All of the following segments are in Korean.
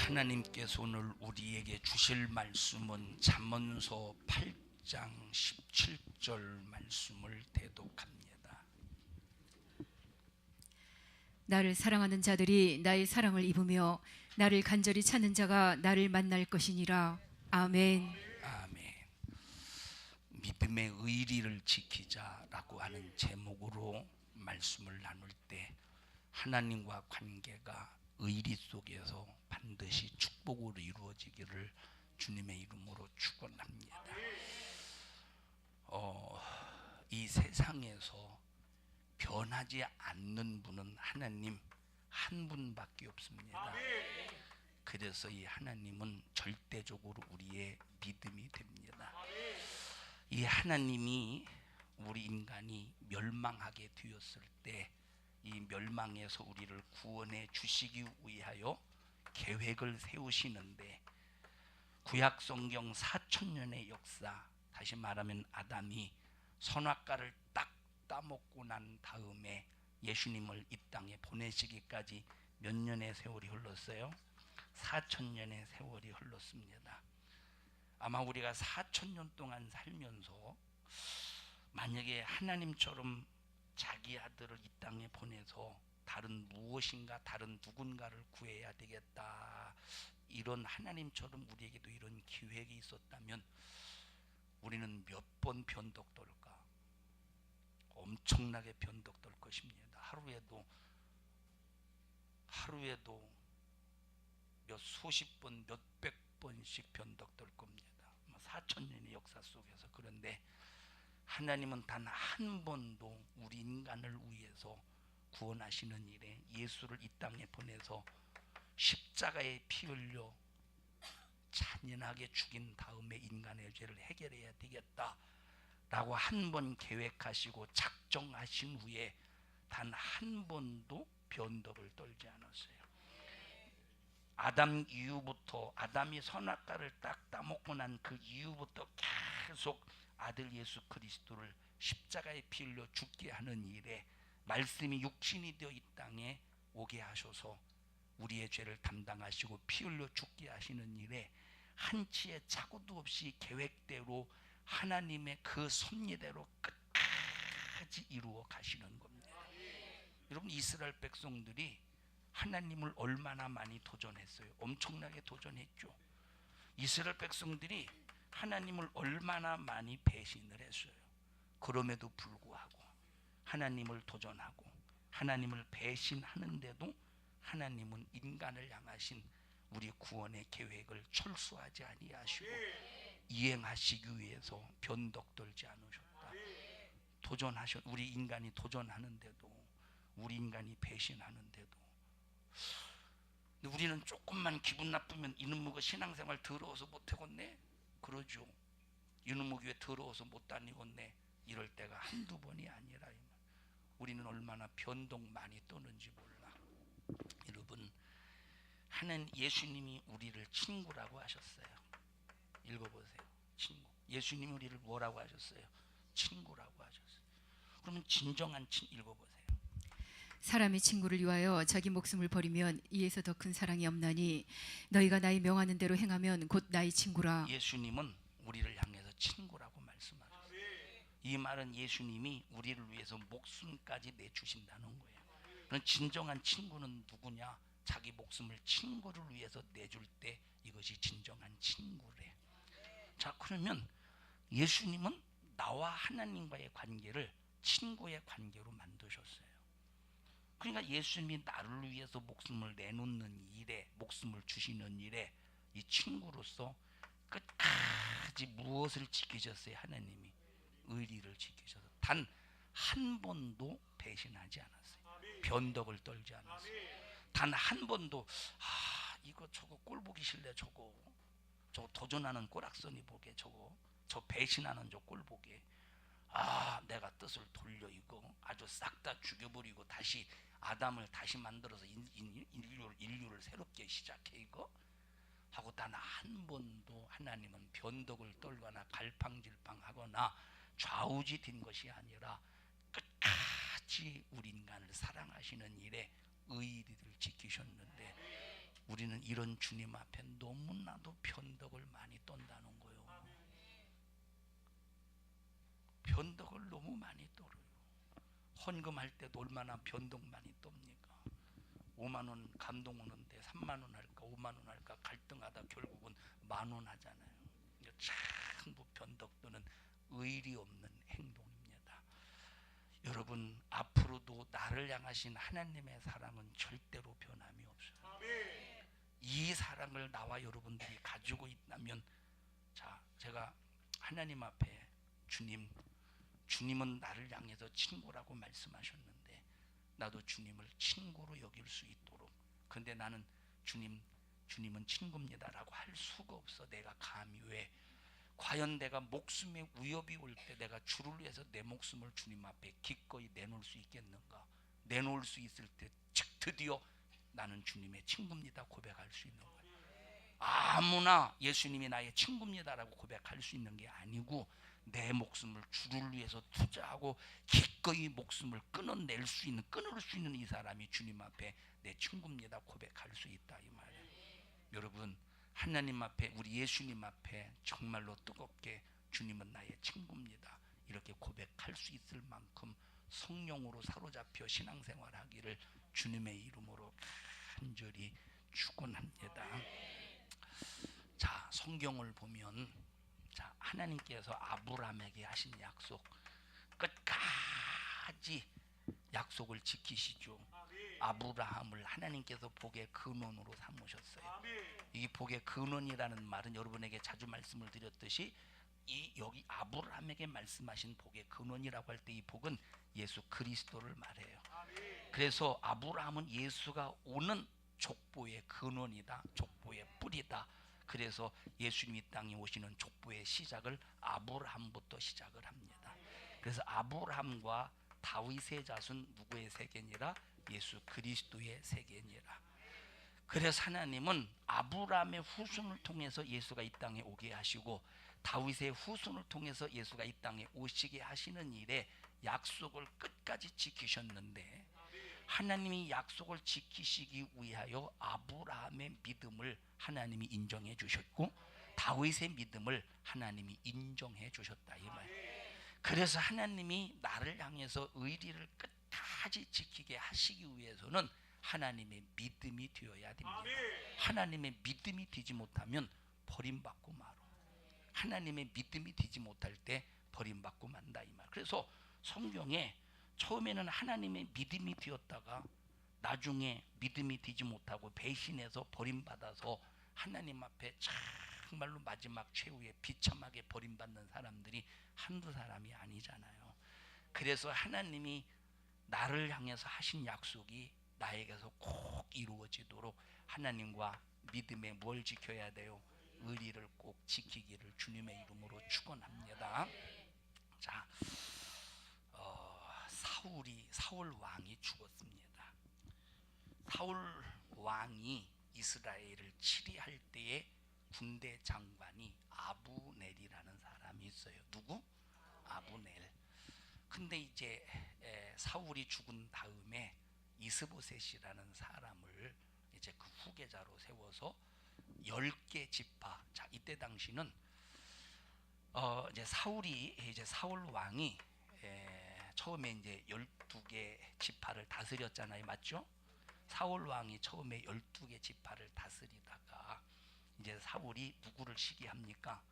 하나님께서 오늘 우리에게 주실 말씀은 잠언서 8장 17절 말씀을 대독합니다. 나를 사랑하는 자들이 나의 사랑을 입으며 나를 간절히 찾는 자가 나를 만날 것이니라. 아멘. 아멘. 믿음의 의리를 지키자라고 하는 제목으로 말씀을 나눌 때 하나님과 관계가 의리 속에서 반드시 축복으로 이루어지기를 주님의 이름으로 축원합니다. 이 세상에서 변하지 않는 분은 하나님 한 분밖에 없습니다. 그래서 이 하나님은 절대적으로 우리의 믿음이 됩니다. 이 하나님이 우리 인간이 멸망하게 되었을 때 이 멸망에서 우리를 구원해 주시기 위하여 계획을 세우시는데, 구약 성경 4000년의 역사, 다시 말하면 아담이 선악과를 딱 따먹고 난 다음에 예수님을 이 땅에 보내시기까지 몇 년의 세월이 흘렀어요? 4000년의 세월이 흘렀습니다. 아마 우리가 4000년 동안 살면서 만약에 하나님처럼 자기 아들을 이 땅에 보내서 다른 무엇인가 다른 누군가를 구해야 되겠다, 이런 하나님처럼 우리에게도 이런 기획이 있었다면 우리는 몇 번 변덕떨까? 엄청나게 변덕떨 것입니다. 하루에도 몇 수십 번, 몇백 번씩 변덕떨 겁니다. 4000년의 역사 속에서. 그런데 하나님은 단 한 번도 우리 인간을 위해서 구원하시는 일에 예수를 이 땅에 보내서 십자가에 피 흘려 잔인하게 죽인 다음에 인간의 죄를 해결해야 되겠다라고 한 번 계획하시고 작정하신 후에 단 한 번도 변덕을 떨지 않았어요. 아담 이후부터, 아담이 선악과를 딱 따먹고 난 그 이후부터 계속 아들 예수 그리스도를 십자가에 피 흘려 죽게 하는 일에 말씀이 육신이 되어 이 땅에 오게 하셔서 우리의 죄를 담당하시고 피 흘려 죽게 하시는 일에 한치의 착오도 없이 계획대로 하나님의 그 섭리대로 끝까지 이루어 가시는 겁니다. 여러분, 이스라엘 백성들이 하나님을 얼마나 많이 도전했어요? 엄청나게 도전했죠. 이스라엘 백성들이 하나님을 얼마나 많이 배신을 했어요. 그럼에도 불구하고 하나님을 도전하고 하나님을 배신하는데도 하나님은 인간을 향하신 우리 구원의 계획을 철수하지 아니하시고 이행하시기 위해서 변덕떨지 않으셨다. 우리 인간이 도전하는데도, 우리 인간이 배신하는데도, 우리는 조금만 기분 나쁘면 이놈의 신앙생활 더러워서 못하겠네, 그러죠. 이놈의 교회 더러워서 못 다니겠네, 이럴 때가 한두 번이 아니라 우리는 얼마나 변덕 많이 떠는지 몰라. 여러분, 예수님이 우리를 친구라고 하셨어요. 읽어보세요. 친구. 예수님이 우리를 뭐라고 하셨어요? 친구라고 하셨어요. 그러면 진정한 읽어보세요. 사람이 친구를 위하여 자기 목숨을 버리면 이에서 더 큰 사랑이 없나니 너희가 나의 명하는 대로 행하면 곧 나의 친구라. 예수님은 우리를 향해서 친구라고 말씀하셨어요. 이 말은 예수님이 우리를 위해서 목숨까지 내주신다는 거예요. 그럼 진정한 친구는 누구냐? 자기 목숨을 친구를 위해서 내줄 때 이것이 진정한 친구래. 자, 그러면 예수님은 나와 하나님과의 관계를 친구의 관계로 만드셨어요. 그러니까 예수님이 나를 위해서 목숨을 내놓는 일에, 목숨을 주시는 일에 이 친구로서 끝까지 무엇을 지키셨어요? 하나님이 의리를 지키셔서 단 한 번도 배신하지 않았어요. 변덕을 떨지 않았어요. 단 한 번도 이거 저거 꼴 보기 싫네, 저거 도전하는 꼬락서니 보게, 저 배신하는 저 꼴 보게, 내가 뜻을 돌려 이거 아주 싹 다 죽여버리고 다시 아담을 다시 만들어서 인류를 새롭게 시작해 이거 하고 단 한 번도 하나님은 변덕을 떨거나 갈팡질팡하거나 좌우지된 것이 아니라 끝까지 우리 인간을 사랑하시는 일에 의리를 지키셨는데 우리는 이런 주님 앞에 너무나도 변덕을 많이 떤다는 거예요. 변덕을 너무 많이 떨어요. 헌금할 때도 얼마나 변덕 많이 떱니까? 5만 원 감동 오는데 3만 원 할까 5만 원 할까 갈등하다 결국은 10,000원 하잖아요. 전부 변덕 또는 의리 없는 행동입니다. 여러분, 앞으로도 나를 향하신 하나님의 사랑은 절대로 변함이 없어요. 이 사랑을 나와 여러분들이 가지고 있다면, 자, 제가 하나님 앞에 주님은 나를 향해서 친구라고 말씀하셨는데 나도 주님을 친구로 여길 수 있도록, 근데 나는 주님은 친구입니다라고 할 수가 없어. 내가 감히 왜? 과연 내가 목숨에 위협이 올 때 내가 주를 위해서 내 목숨을 주님 앞에 기꺼이 내놓을 수 있겠는가? 내놓을 수 있을 때 드디어 나는 주님의 친구입니다 고백할 수 있는 거예요. 아무나 예수님이 나의 친구입니다라고 고백할 수 있는 게 아니고, 내 목숨을 주를 위해서 투자하고 기꺼이 목숨을 끊을 수 있는 이 사람이 주님 앞에 내 친구입니다 고백할 수 있다, 이 말이에요. 여러분, 하나님 앞에, 우리 예수님 앞에 정말로 뜨겁게 주님은 나의 친구입니다 이렇게 고백할 수 있을 만큼 성령으로 사로잡혀 신앙생활하기를 주님의 이름으로 간절히 축원합니다. 자, 성경을 보면, 자, 하나님께서 아브라함에게 하신 약속, 끝까지 약속을 지키시죠. 아브라함을 하나님께서 복의 근원으로 삼으셨어요. 이 복의 근원이라는 말은 여러분에게 자주 말씀을 드렸듯이 여기 아브라함에게 말씀하신 복의 근원이라고 할 때 이 복은 예수 그리스도를 말해요. 그래서 아브라함은 예수가 오는 족보의 근원이다, 족보의 뿌리다. 그래서 예수님이 땅에 오시는 족보의 시작을 아브라함부터 시작을 합니다. 그래서 아브라함과 다윗의 자손 누구의 세계니라? 예수 그리스도의 세계니라. 그래서 하나님은 아브라함의 후손을 통해서 예수가 이 땅에 오게 하시고 다윗의 후손을 통해서 예수가 이 땅에 오시게 하시는 일에 약속을 끝까지 지키셨는데, 하나님이 약속을 지키시기 위하여 아브라함의 믿음을 하나님이 인정해 주셨고 다윗의 믿음을 하나님이 인정해 주셨다, 이 말. 그래서 하나님이 나를 향해서 의리를 끝까지 지키게 하시기 위해서는 하나님의 믿음이 되어야 됩니다. 하나님의 믿음이 되지 못하면 버림받고 말어. 하나님의 믿음이 되지 못할 때 버림받고 만다, 이 말. 그래서 성경에 처음에는 하나님의 믿음이 되었다가 나중에 믿음이 되지 못하고 배신해서 버림받아서 하나님 앞에 정말로 마지막 최후에 비참하게 버림받는 사람들이 한두 사람이 아니잖아요. 그래서 하나님이 나를 향해서 하신 약속이 나에게서 꼭 이루어지도록 하나님과 믿음에 뭘 지켜야 돼요? 의리를 꼭 지키기를 주님의 이름으로 축원합니다. 자, 사울 왕이 죽었습니다. 사울 왕이 이스라엘을 치리할 때에 군대 장관이 아브넬이라는 사람이 있어요. 누구? 아브넬. 근데 이제 사울이 죽은 다음에 이스보셋이라는 사람을 이제 그 후계자로 세워서 10개 지파. 자, 이때 당시는 이제 사울 왕이 처음에 이제 12개 지파를 다스렸잖아요, 맞죠? 사울 왕이 처음에 12개 지파를 다스리다가 이제 사울이 누구를 시기합니까?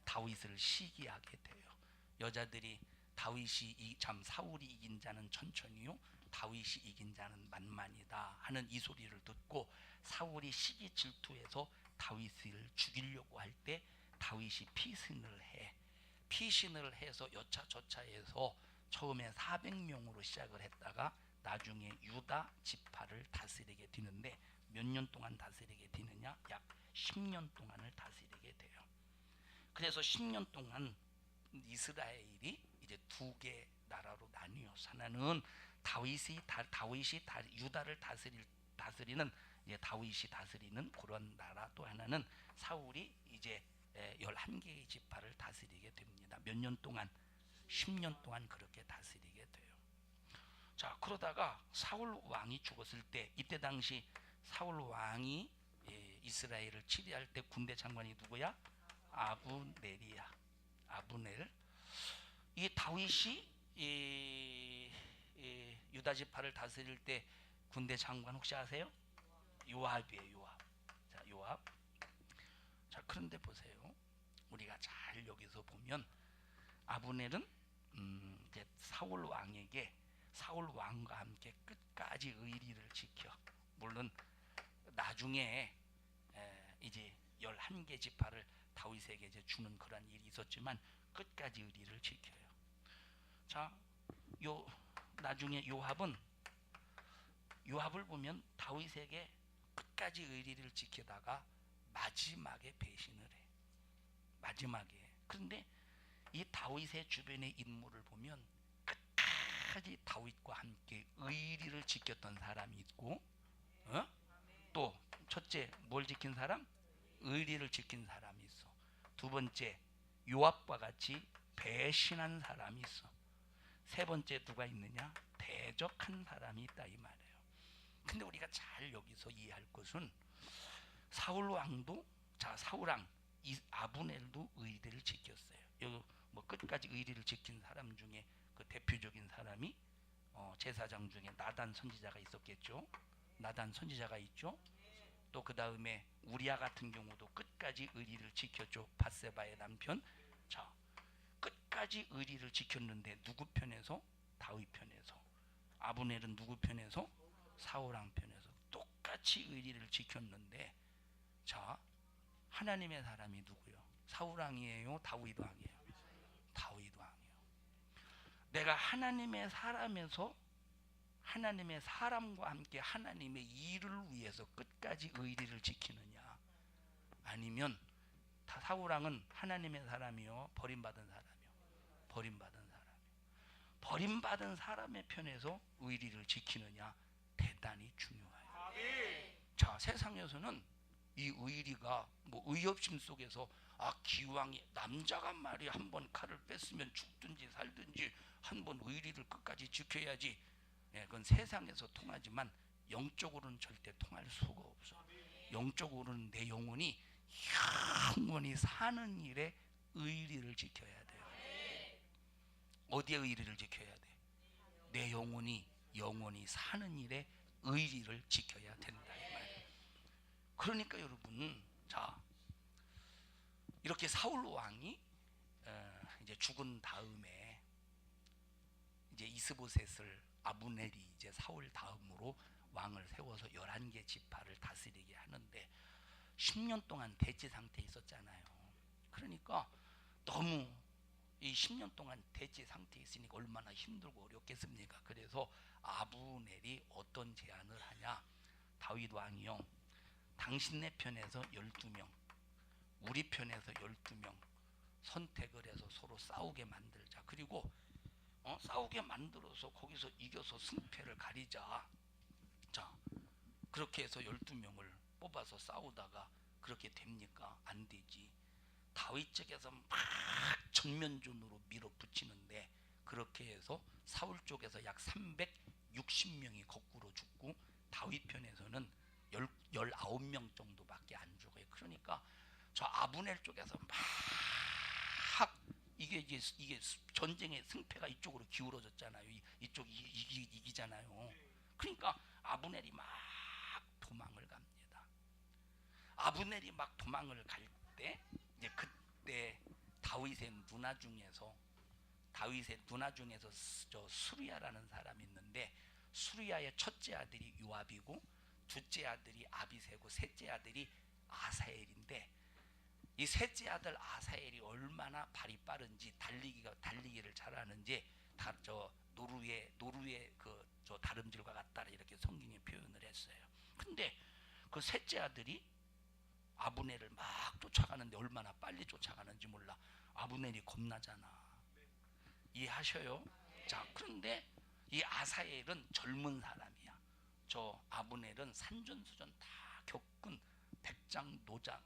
다윗을 시기하게 돼요. 여자들이 사울이 이긴 자는 천천히요, 다윗이 이긴 자는 만만이다 하는 이 소리를 듣고 사울이 시기 질투해서 다윗을 죽이려고 할 때 다윗이 피신을 해서 여차저차해서 처음에 400명으로 시작을 했다가 나중에 유다 지파를 다스리게 되는데, 몇 년 동안 다스리게 되느냐? 약 10년 동안을 다스리게 돼요. 그래서 10년 동안 이스라엘이 이제 2개 나라로 나뉘어서, 하나는 유다를 다스리는 이제 다윗이 다스리는 그런 나라, 또 하나는 사울이 이제 11개의 지파를 다스리게 됩니다. 몇 년 동안? 10년 동안 그렇게 다스리게 돼요. 자, 그러다가 사울 왕이 죽었을 때, 이때 당시 사울 왕이 이스라엘을 치리할 때 군대 장관이 누구야? 아브넬이야. 아브넬. 이 다윗이 유다 지파를 다스릴 때 군대 장관 혹시 아세요? 요압이에요. 요압. 자, 요압. 자, 그런데 보세요. 우리가 잘 여기서 보면 아브넬은 이제 사울 왕에게, 사울 왕과 함께 끝까지 의리를 지켜. 물론 나중에 이제 11개 지파를 다윗에게 이제 주는 그런 일이 있었지만 끝까지 의리를 지켜요. 자, 나중에 요압을 보면 다윗에게 끝까지 의리를 지키다가 마지막에 배신을 해. 마지막에. 그런데 이 다윗의 주변의 인물을 보면 끝까지 다윗과 함께 의리를 지켰던 사람이 있고, 또 첫째 뭘 지킨 사람? 의리를 지킨 사람이 있어. 두 번째 요압과 같이 배신한 사람이 있어. 세 번째 누가 있느냐? 대적한 사람이 있다 이 말이에요. 근데 우리가 잘 여기서 이해할 것은 사울 왕도, 자, 사울 왕 아브넬도 의리를 지켰어요. 여기 뭐 끝까지 의리를 지킨 사람 중에 그 대표적인 사람이 제사장 중에 나단 선지자가 있었겠죠. 나단 선지자가 있죠. 또 그 다음에 우리아 같은 경우도 끝까지 의리를 지켰죠. 밧세바의 남편. 자, 끝까지 의리를 지켰는데 누구 편에서? 다윗 편에서. 아브넬은 누구 편에서? 사울 왕 편에서. 똑같이 의리를 지켰는데, 자, 하나님의 사람이 누구요? 사울 왕이에요? 다윗 왕이에요? 다윗 왕이에요. 내가 하나님의 사람에서 하나님의 사람과 함께 하나님의 일을 위해서 끝까지 의리를 지키느냐, 아니면 사울 왕은 하나님의 사람이요, 버림받은 사람이요? 버림받은 사람이요. 버림받은 사람의 편에서 의리를 지키느냐, 대단히 중요해요. 자, 세상에서는 이 의리가 뭐 의협심 속에서 기왕이 남자가 말이야 한번 칼을 뺐으면 죽든지 살든지 한번 의리를 끝까지 지켜야지. 그건 세상에서 통하지만 영적으로는 절대 통할 수가 없어. 영적으로는 내 영혼이 영원히 사는 일에 의리를 지켜야 돼요. 어디에 의리를 지켜야 돼? 내 영혼이 영원히 사는 일에 의리를 지켜야 된다 이 말이에요. 그러니까 여러분, 자, 이렇게 사울 왕이 이제 죽은 다음에 이제 이스보셋을 아브넬이 이제 사울 다음으로 왕을 세워서 11개 지파를 다스리게 하는데 10년 동안 대치 상태에 있었잖아요. 그러니까 너무 이 10년 동안 대치 상태에 있으니까 얼마나 힘들고 어렵겠습니까? 그래서 아브넬이 어떤 제안을 하냐? 다윗 왕이요, 당신네 편에서 12명, 우리 편에서 12명 선택을 해서 서로 싸우게 만들자. 그리고 싸우게 만들어서 거기서 이겨서 승패를 가리자. 자, 그렇게 해서 12명을 뽑아서 싸우다가 그렇게 됩니까? 안 되지. 다윗 쪽에서 막 전면전으로 밀어붙이는데 그렇게 해서 사울 쪽에서 약 360명이 거꾸로 죽고 다윗 편에서는 19명 정도밖에 안 죽어요. 그러니까 저 아브넬 쪽에서 막 이게 전쟁의 승패가 이쪽으로 기울어졌잖아요. 이쪽이 이기잖아요. 그러니까 아브넬이 막 도망을 갑니다. 아브넬이 막 도망을 갈 때 이제 그때 다윗의 누나 중에서 저 수리아라는 사람이 있는데, 수리아의 첫째 아들이 요압이고 둘째 아들이 아비새고 셋째 아들이 아사엘인데, 이 셋째 아들 아사엘이 얼마나 발이 빠른지 달리기를 잘하는지 저 노루의 저 다름질과 같다 이렇게 성경에 표현을 했어요. 근데 그 셋째 아들이 아브넬을 막 쫓아가는데 얼마나 빨리 쫓아가는지 몰라. 아브넬이 겁나잖아. 이해하셔요? 자, 그런데 이 아사엘은 젊은 사람이야. 저 아브넬은 산전수전 다 겪은 백장노장,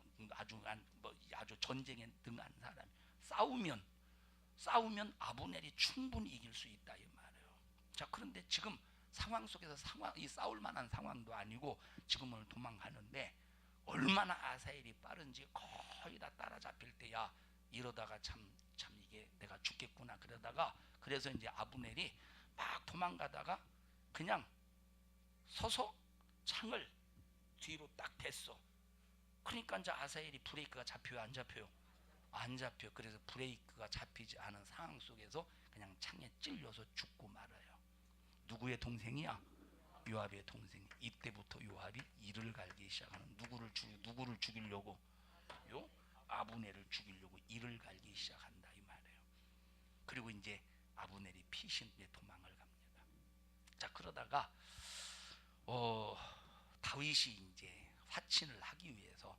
아주 전쟁에 능한 사람. 싸우면 아브넬이 충분히 이길 수 있다 이 말이에요. 자, 그런데 지금 상황 속에서 이 싸울 만한 상황도 아니고 지금 오늘 도망가는데 얼마나 아사엘이 빠른지 거의 다 따라잡힐 때야 이러다가 참 이게 내가 죽겠구나 그러다가 그래서 이제 아브넬이 막 도망가다가 그냥 서서 창을 뒤로 딱 댔어. 그러니까 이제 아사엘이 브레이크가 잡혀요 안 잡혀요? 안 잡혀. 그래서 브레이크가 잡히지 않은 상황 속에서 그냥 창에 찔려서 죽고 말아요. 누구의 동생이야? 요압의 동생. 이때부터 요압이 이를 갈기 시작하는. 누구를 죽이려고? 요 아브넬을 죽이려고 이를 갈기 시작한다 이 말이에요. 그리고 이제 아브넬이 피신에 도망을 갑니다. 자 그러다가 다윗이 이제 화친을 하기 위해서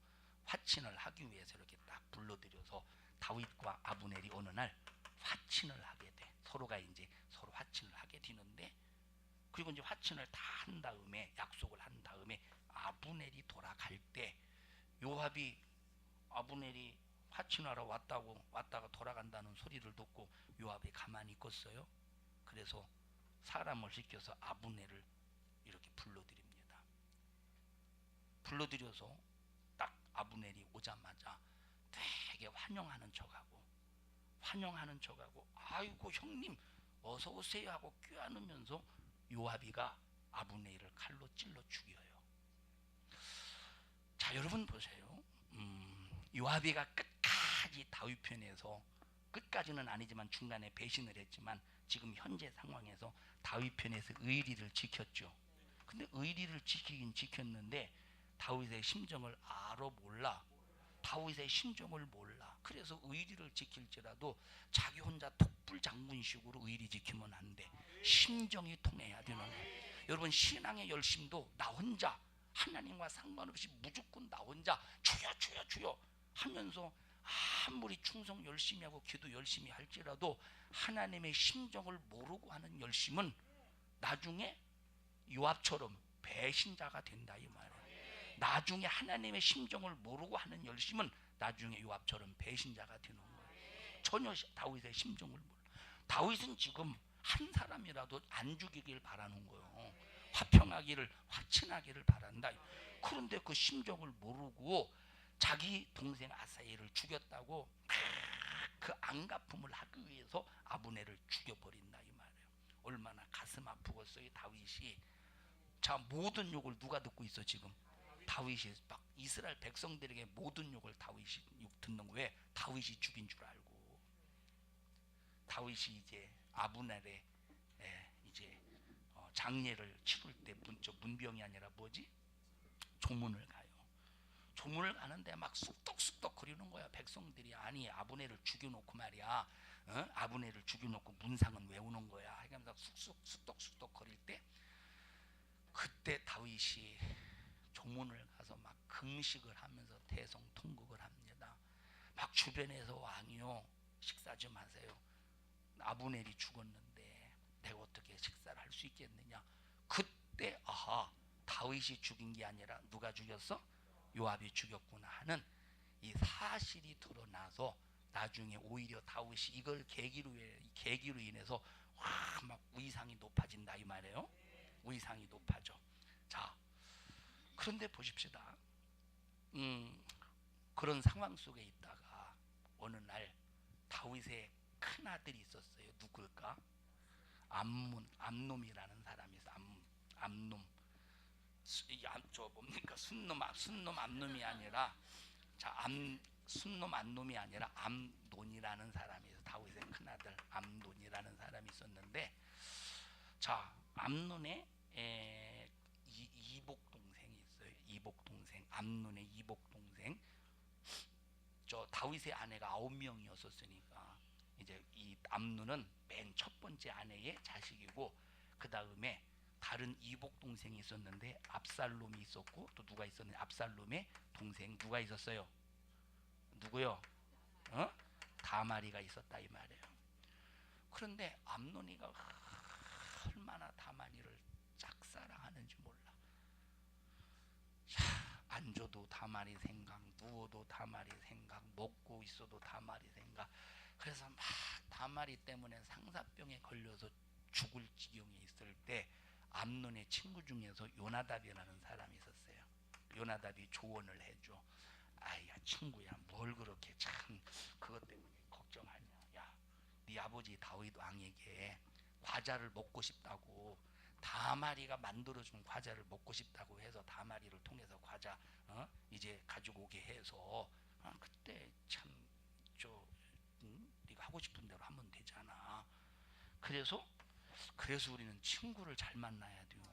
이렇게 딱 불러들여서 다윗과 아브넬이 어느 날 화친을 하게 돼. 서로가 이제 서로 화친을 하게 되는데 그리고 이제 화친을 다 한 다음에 약속을 한 다음에 아브넬이 돌아갈 때 요압이 아브넬이 화친하러 왔다가 돌아간다는 소리를 듣고 요압이 가만히 있겠어요? 그래서 사람을 시켜서 아브넬을 이렇게 불러들입니다. 불러들여서 딱 아브넬이 오자마자 되게 환영하는 척하고 아이고 형님 어서 오세요 하고 껴안으면서 요압이가 아브넬을 칼로 찔러 죽여요. 자 여러분 보세요. 요압이가 끝까지 다윗 편에서 끝까지는 아니지만 중간에 배신을 했지만 지금 현재 상황에서 다윗 편에서 의리를 지켰죠. 근데 의리를 지키긴 지켰는데 다윗의 심정을 알아 몰라. 다윗의 심정을 몰라. 그래서 의리를 지킬지라도 자기 혼자 독불 장군식으로 의리 지키면 안 돼. 심정이 통해야 되는 거예요. 여러분 신앙의 열심도 나 혼자 하나님과 상관없이 무조건 나 혼자 주여 하면서 아무리 충성 열심히 하고 기도 열심히 할지라도 하나님의 심정을 모르고 하는 열심은 나중에 요압처럼 배신자가 된다 이 말이에요. 나중에 하나님의 심정을 모르고 하는 열심은 나중에 요압처럼 배신자가 되는 거예요. 전혀 다윗의 심정을 몰라. 다윗은 지금 한 사람이라도 안 죽이길 바라는 거예요. 화친하기를 바란다. 그런데 그 심정을 모르고 자기 동생 아사엘을 죽였다고 그 안갚음을 하기 위해서 아브넬을 죽여버린다 이 말이에요. 얼마나 가슴 아프겠어요 다윗이. 자 모든 욕을 누가 듣고 있어 지금? 다윗이 막 이스라엘 백성들에게 모든 욕을 다윗이 듣는 거예요. 다윗이 죽인 줄 알고. 다윗이 이제 아브넬의 이제 장례를 치를 때 문병이 아니라 뭐지? 조문을 가요. 조문을 가는데 막 쑥덕쑥덕 거리는 거야. 백성들이 아니 아브넬을 죽여놓고 말이야. 아브넬을 죽여놓고 문상은 외우는 거야. 하면서 쑥덕쑥덕 거릴 때 그때 다윗이 조문을 가서 막 금식을 하면서 대성통곡을 합니다. 막 주변에서 왕이요 식사 좀 하세요. 아브넬이 죽었는데 내가 어떻게 식사를 할 수 있겠느냐. 그때 다윗이 죽인 게 아니라 누가 죽였어? 요압이 죽였구나 하는 이 사실이 드러나서 나중에 오히려 다윗이 이걸 계기로 인해서 막 위상이 높아진다 이 말이에요. 위상이 높아져. 자 그런데 보십시다. 그런 상황 속에 있다가 어느 날 다윗의 큰 아들이 있었어요. 누굴까? 암놈이라는 사람이 있어. 암놈. 저 뭡니까? 순놈 암놈이 아니라 순놈 암놈이 아니라 암논이라는 사람이 있어. 다윗의 큰 아들 암논이라는 사람이 있었는데, 자 암논의 이복 동생이 있어요. 이복 동생, 암논의 이복 동생. 저 다윗의 아내가 9명이었었으니까 이제 이 암논은 맨 첫 번째 아내의 자식이고 그 다음에 다른 이복 동생이 있었는데 압살롬이 있었고 또 누가 있었는데 압살롬의 동생 누가 있었어요? 누구요? 다말이가 있었다 이 말이에요. 그런데 암논이가 얼마나 다말이를 짝사랑하는지 몰라. 앉아도 다말이 생각, 누워도 다말이 생각, 먹고 있어도 다말이 생각. 그래서 막 다말이 때문에 상사병에 걸려서 죽을 지경에 있을 때 암논의 친구 중에서 요나답이라는 사람이 있었어요. 요나답이 조언을 해줘. 아야 친구야, 뭘 그렇게 참 그것 때문에 걱정하냐. 야, 네 아버지 다윗 왕에게 과자를 먹고 싶다고, 다말이가 만들어준 과자를 먹고 싶다고 해서 다말이를 통해서 과자 이제 가지고 오게 해서 그때 참저 네가 하고 싶은 대로 하면 되잖아. 그래서 우리는 친구를 잘 만나야 돼요.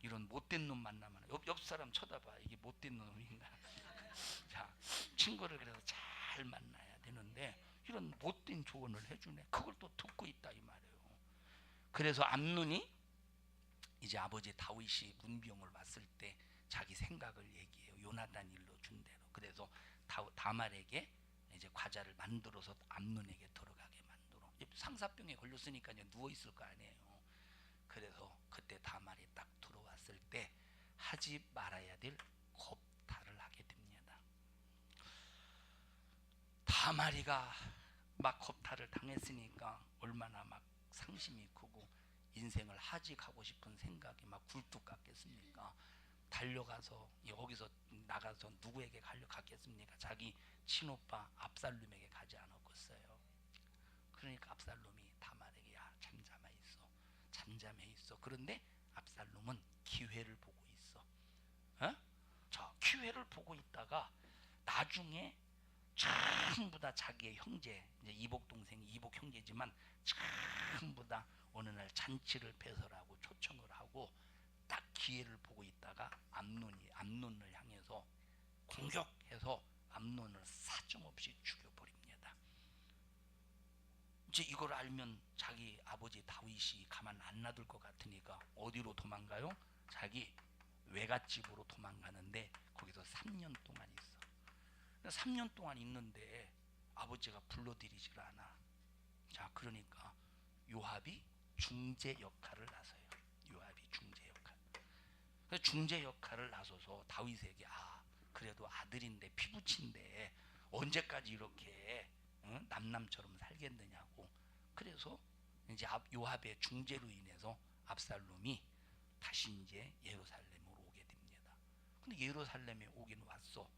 이런 못된 놈 만나면 옆 사람 쳐다봐. 이게 못된 놈인가? 자, 친구를 그래서 잘 만나야 되는데 이런 못된 조언을 해주네. 그걸 또 듣고 있다 이 말이에요. 그래서 암논이 이제 아버지 다윗이 문병을 왔을 때 자기 생각을 얘기해요. 요나단 일러 준 대로. 그래서 다말에게 이제 과자를 만들어서 암논에게 들어가게 만들어. 상사병에 걸렸으니까 이제 누워 있을 거 아니에요. 그래서 그때 다말이 딱 들어왔을 때 하지 말아야 될 겁탈을 하게 됩니다. 다말이가 막 겁탈을 당했으니까 얼마나 막 상심이 크고 인생을 하직하고 싶은 생각이 막 굴뚝 같겠습니까? 달려가서 여기서 나가서 누구에게 갔겠습니까? 자기 친오빠 압살롬에게 가지 않았겠어요. 그러니까 압살롬이 다말에게 야 잠잠해 있어. 그런데 압살롬은 기회를 보고 있어. 자, 기회를 보고 있다가 나중에 전부 다 자기의 형제, 이제 이복 동생이 이복 형제지만 전부 다 어느 날 잔치를 배설하고 초청을 하고 딱 기회를 보고 있다가 암논을 향해서 공격해서 암논을 사정없이 죽여버립니다. 이제 이걸 알면 자기 아버지 다윗이 가만 안 놔둘 것 같으니까 어디로 도망가요? 자기 외갓집으로 도망가는데 거기서 3년 동안 있어. 3년 동안 있는데 아버지가 불러들이질 않아. 자, 그러니까 요압이 중재 역할을 나서요. 요압이 중재 역할. 중재 역할을 나서서 다윗에게 그래도 아들인데 피부친데 언제까지 이렇게 남남처럼 살겠느냐고. 그래서 이제 요압의 중재로 인해서 압살롬이 다시 이제 예루살렘으로 오게 됩니다. 근데 예루살렘에 오긴 왔어.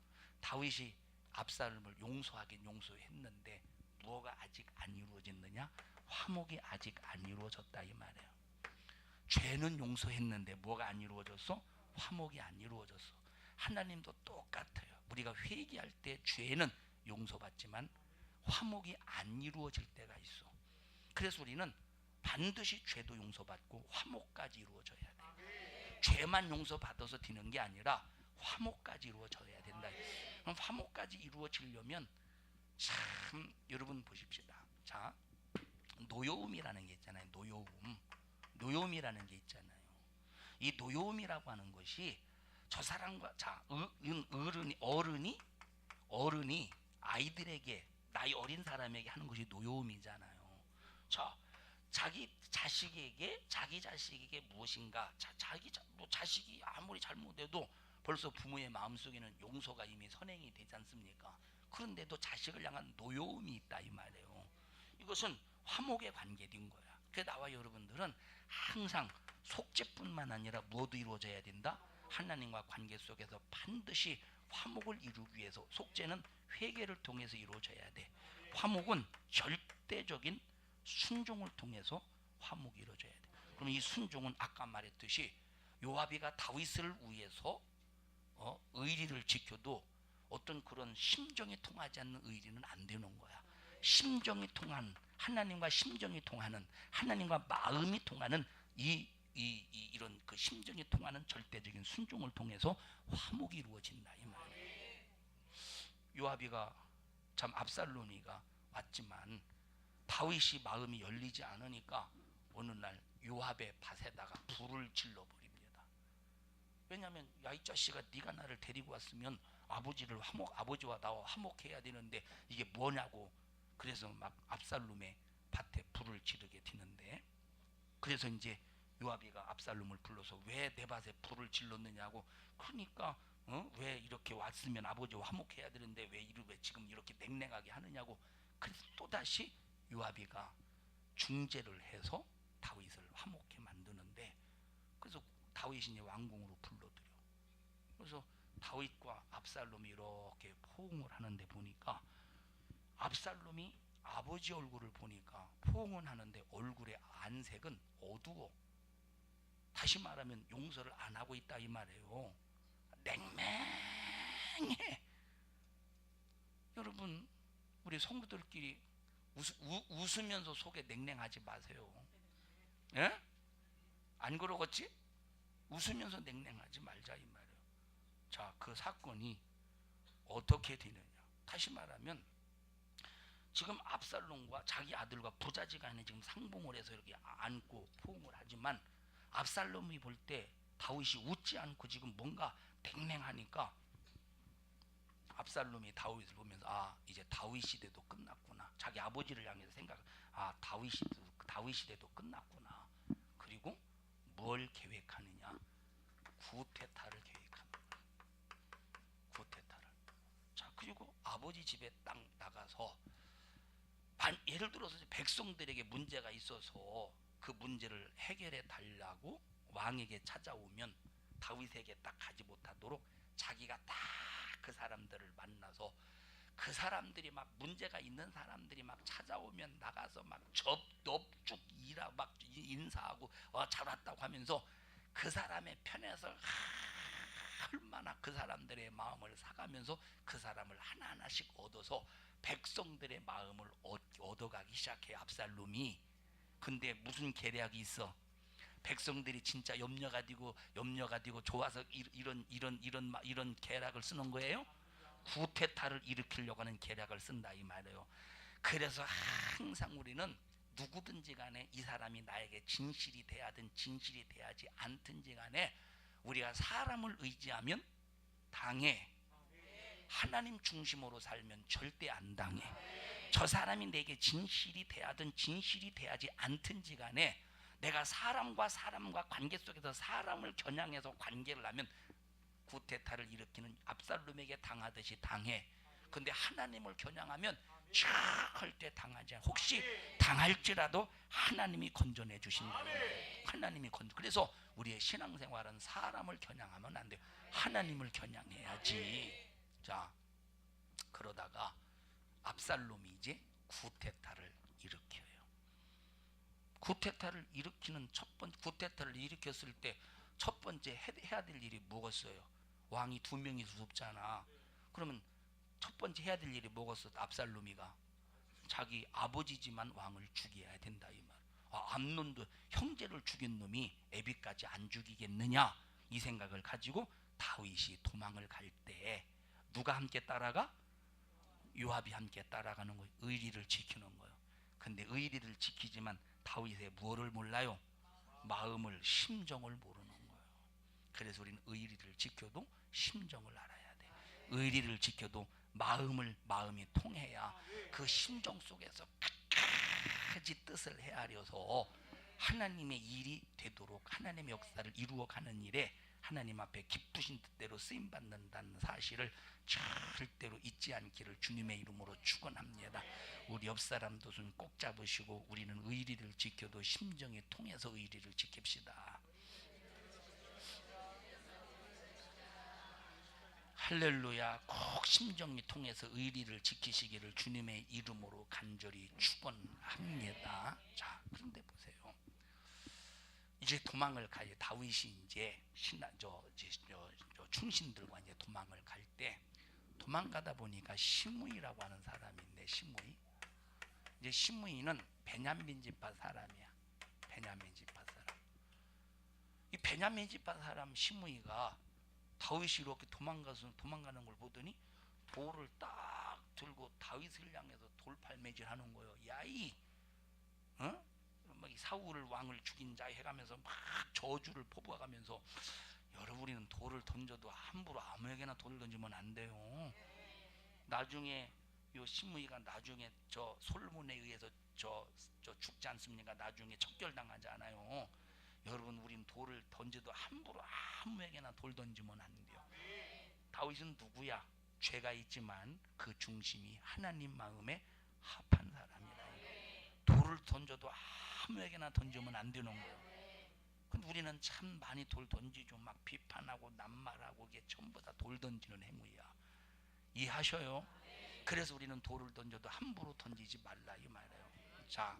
다윗이 압살롬을 용서하긴 용서했는데 뭐가 아직 안 이루어졌느냐? 화목이 아직 안 이루어졌다 이 말이에요. 죄는 용서했는데 뭐가 안 이루어졌어? 화목이 안 이루어졌어. 하나님도 똑같아요. 우리가 회개할 때 죄는 용서받지만 화목이 안 이루어질 때가 있어. 그래서 우리는 반드시 죄도 용서받고 화목까지 이루어져야 돼. 죄만 용서받아서 되는 게 아니라 화목까지 이루어져야 된다. 그럼 화목까지 이루어지려면 참 여러분 보십시다. 자, 노여움이라는 게 있잖아요. 노여움이라는 게 있잖아요. 이 노여움이라고 하는 것이 저 사람과 어른이 아이들에게 나이 어린 사람에게 하는 것이 노여움이잖아요. 자, 자기 자식에게 무엇인가 자식이 아무리 잘못해도 벌써 부모의 마음속에는 용서가 이미 선행이 되지 않습니까? 그런데도 자식을 향한 노여움이 있다 이 말이에요. 이것은 화목에 관계된 거야. 그래서 나와 여러분들은 항상 속죄뿐만 아니라 무엇도 이루어져야 된다? 하나님과 관계 속에서 반드시 화목을 이루기 위해서 속죄는 회개를 통해서 이루어져야 돼. 화목은 절대적인 순종을 통해서 화목이 이루어져야 돼. 그럼 이 순종은 아까 말했듯이 요압이가 다윗을 위해서 의리를 지켜도 어떤 그런 심정이 통하지 않는 의리는 안 되는 거야. 심정이 통한 하나님과 심정이 통하는 하나님과 마음이 통하는 이런 그 심정이 통하는 절대적인 순종을 통해서 화목이 이루어진다 이 말이에요. 요압이가 참 압살롬이가 왔지만 다윗이 마음이 열리지 않으니까 어느 날 요압의 밭에다가 불을 질러버립니다. 왜냐하면 야 이 자식아 네가 나를 데리고 왔으면 아버지와 나와 화목해야 되는데 이게 뭐냐고. 그래서 막 압살롬의 밭에 불을 지르게 되는데 그래서 이제 요압이가 압살롬을 불러서 왜 내 밭에 불을 질렀느냐고. 그러니까 왜 이렇게 왔으면 아버지와 화목해야 되는데 왜 지금 이렇게 냉랭하게 하느냐고. 그래서 또다시 요압이가 중재를 해서 다윗을 화목해 만드는데 그래서 다윗이 이제 왕궁으로 불러들여. 그래서 다윗과 압살롬이 이렇게 포옹을 하는데 보니까 압살롬이 아버지 얼굴을 보니까 포옹은 하는데 얼굴의 안색은 어두워. 다시 말하면 용서를 안 하고 있다 이 말이에요. 냉랭해. 여러분, 우리 성도들끼리 웃으면서 속에 냉랭하지 마세요. 예? 안 그러겠지? 웃으면서 냉랭하지 말자 이 말이에요. 자, 그 사건이 어떻게 되느냐? 다시 말하면 지금 압살롬과 자기 아들과 부자지간에 지금 상봉을 해서 이렇게 안고 포옹을 하지만 압살롬이 볼 때 다윗이 웃지 않고 지금 뭔가 냉랭하니까 압살롬이 다윗을 보면서 아, 이제 다윗 시대도 끝났구나. 자기 아버지를 향해서 아, 다윗 시대도 끝났구나. 그리고 뭘 계획하느냐? 구테타를 계획합니다. 구테타를. 자, 그리고 아버지 집에 딱 나가서 예를 들어서 백성들에게 문제가 있어서 그 문제를 해결해 달라고 왕에게 찾아오면 다윗에게 딱 가지 못하도록 자기가 딱 그 사람들을 만나서 그 사람들이 막 문제가 있는 사람들이 막 찾아오면 나가서 막 넙죽 일하고 막 인사하고 잘 왔다고 하면서 그 사람의 편에서 얼마나 그 사람들의 마음을 사가면서 그 사람을 하나하나씩 얻어서 백성들의 마음을 얻어가기 시작해 압살롬이. 근데 무슨 계략이 있어? 백성들이 진짜 염려가 되고 좋아서 이런 계략을 쓰는 거예요. 구테타를 일으키려고 하는 계략을 쓴다 이 말이에요. 그래서 항상 우리는 누구든지 간에 이 사람이 나에게 진실이 돼야든 진실이 돼야지 않든지 간에 우리가 사람을 의지하면 당해. 하나님 중심으로 살면 절대 안 당해. 저 사람이 내게 진실이 돼야든 진실이 돼야지 않든지 간에 내가 사람과 관계 속에서 사람을 겨냥해서 관계를 하면 구테타를 일으키는 압살롬에게 당하듯이 당해. 근데 하나님을 겨냥하면 절대 당하지 않아. 혹시 당할지라도 하나님이 건져내 주신다. 하나님이 건져. 그래서 우리의 신앙생활은 사람을 겨냥하면 안 돼요. 하나님을 겨냥해야지. 자, 그러다가 압살롬이 이제 구테타를 일으켜요. 구테타를 일으키는 구테타를 일으켰을 때 첫 번째 해야 될 일이 뭐겠어요? 왕이 두 명이 두렵잖아. 그러면 첫 번째 해야 될 일이 뭐겠어? 압살롬이가 자기 아버지지만 왕을 죽여야 된다 이 말. 암논도 형제를 죽인 놈이 애비까지 안 죽이겠느냐 이 생각을 가지고 다윗이 도망을 갈 때 누가 함께 따라가? 요압이 함께 따라가는 거예요. 의리를 지키는 거예요. 근데 의리를 지키지만 다윗의 무엇을 몰라요? 마음을, 심정을 모르는 거예요. 그래서 우리는 의리를 지켜도 심정을 알아야 돼. 의리를 지켜도 마음이 통해야 그 심정 속에서 끝까지 뜻을 헤아려서 하나님의 일이 되도록 하나님의 역사를 이루어가는 일에 하나님 앞에 기쁘신 뜻대로 쓰임받는다는 사실을 절대로 잊지 않기를 주님의 이름으로 축원합니다. 우리 옆 사람도 손 꼭 잡으시고 우리는 의리를 지켜도 심정이 통해서 의리를 지킵시다. 할렐루야. 꼭 심정이 통해서 의리를 지키시기를 주님의 이름으로 간절히 축원합니다. 자, 그런데 보세요. 이제 도망을 가요. 다윗이 이제 충신들과 이제 도망을 갈 때 도망가다 보니까 시므이라고 하는 사람인데 이제 시므이는 베냐민 지파 사람이야. 베냐민 지파 사람. 이 베냐민 지파 사람 시므이가 다윗이 이렇게 도망가는 걸 보더니 돌을 딱 들고 다윗을 향해서 돌팔매질 하는 거예요. 야이, 막 사울을 왕을 죽인 자 해가면서 막 저주를 퍼부어가면서 여러분 우리는 돌을 던져도 함부로 아무에게나 돌을 던지면 안 돼요. 나중에 요 시므이가 나중에 저 솔몬에 의해서 저 죽지 않습니까? 나중에 척결당하지 않아요. 여러분 우린 돌을 던져도 함부로 아무에게나 돌 던지면 안 돼요. 다윗은 누구야? 죄가 있지만 그 중심이 하나님 마음에 합한 사람이라. 돌을 던져도 아무에게나 던지면 안 되는 거예요. 근데 우리는 참 많이 돌 던지죠. 막 비판하고 낱말하고 그게 전부 다 돌 던지는 행위야. 이해하셔요? 그래서 우리는 돌을 던져도 함부로 던지지 말라 이 말이에요. 자,